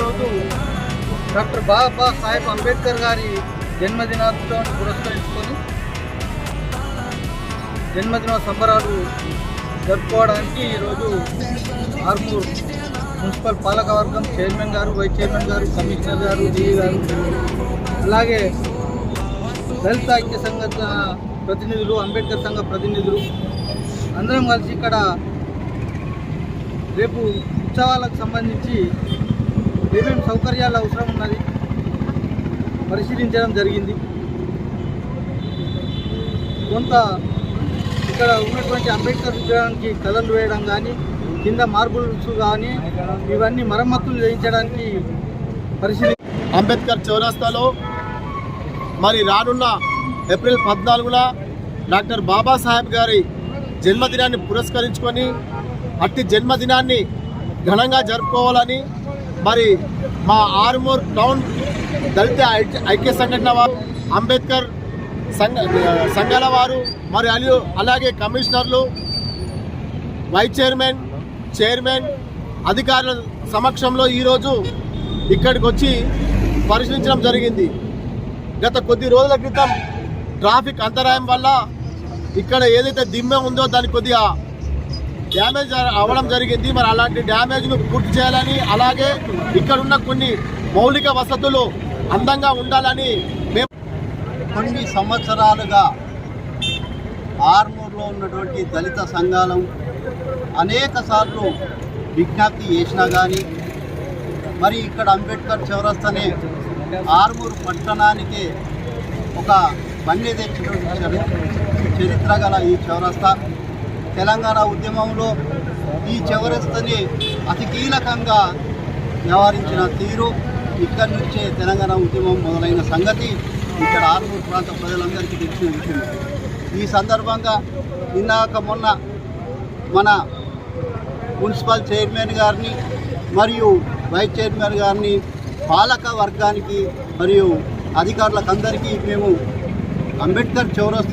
రోజు డాక్టర్ బాబా సాహెబ్ అంబేద్కర్ గారి జన్మదినోత్సవాన్ని పురస్కరించుకొని జన్మదిన సంబరాలు జరుపుకోవడానికి ఈరోజు ఆర్మూర్ మున్సిపల్ పాలకవర్గం చైర్మన్ గారు, వైస్ చైర్మన్ గారు, కమిషనర్ గారు, డిఈ గారు, అలాగే దళిత ఐక్య సంఘ ప్రతినిధులు, అంబేద్కర్ సంఘ ప్రతినిధులు అందరం కలిసి ఇక్కడ రేపు ఉత్సవాలకు సంబంధించి ఏమేమి సౌకర్యాలు అవసరం ఉన్నది పరిశీలించడం జరిగింది. కొంత ఇక్కడ ఉన్నటువంటి అంబేద్కర్ విగ్రహానికి కలర్లు వేయడం కానీ, కింద మార్బుల్స్ కానీ ఇవన్నీ మరమ్మతులు చేయించడానికి అంబేద్కర్ చౌరస్తాలో మరి రానున్న ఏప్రిల్ 14న డాక్టర్ బాబాసాహెబ్ గారి జన్మదినాన్ని పురస్కరించుకొని అట్టి జన్మదినాన్ని ఘనంగా జరుపుకోవాలని మరి మా ఆర్మూర్ టౌన్ దళిత ఐక్య సంఘటన వారు, అంబేద్కర్ సంఘాల వారు మరి అలాగే కమిషనర్లు, వైస్ చైర్మన్ అధికారుల సమక్షంలో ఈరోజు ఇక్కడికి వచ్చి పరిశీలించడం జరిగింది. గత కొద్ది రోజుల క్రితం ట్రాఫిక్ అంతరాయం వల్ల ఇక్కడ ఏదైతే దిమ్మె ఉందో దానికి కొద్దిగా డ్యామేజ్ అవ్వడం జరిగింది. మరి అలాంటి డ్యామేజ్ను పూర్తి చేయాలని, అలాగే ఇక్కడున్న కొన్ని మౌలిక వసతులు అందంగా ఉండాలని మేము కొన్ని సంవత్సరాలుగా ఆర్మూర్లో ఉన్నటువంటి దళిత సంఘాలం అనేక సార్లు విజ్ఞప్తి చేసినా కానీ మరి ఇక్కడ అంబేద్కర్ చౌరస్తానే ఆర్మూర్ పట్టణానికి ఒక బండి తెచ్చినటువంటి చరిత్ర గల ఈ చౌరస్తా తెలంగాణ ఉద్యమంలో ఈ చౌరస్తాని అతి కీలకంగా వ్యవహరించిన తీరు ఇక్కడి నుంచే తెలంగాణ ఉద్యమం మొదలైన సంగతి ఇక్కడ ఆర్మూర్ ప్రాంత ప్రజలందరికీ తెలిసిన విషయం. ఈ సందర్భంగా మొన్న మన మున్సిపల్ చైర్మన్ గారిని మరియు వైస్ చైర్మన్ గారిని, పాలక వర్గానికి మరియు అధికారులకు అందరికీ మేము అంబేద్కర్ చౌరస్తా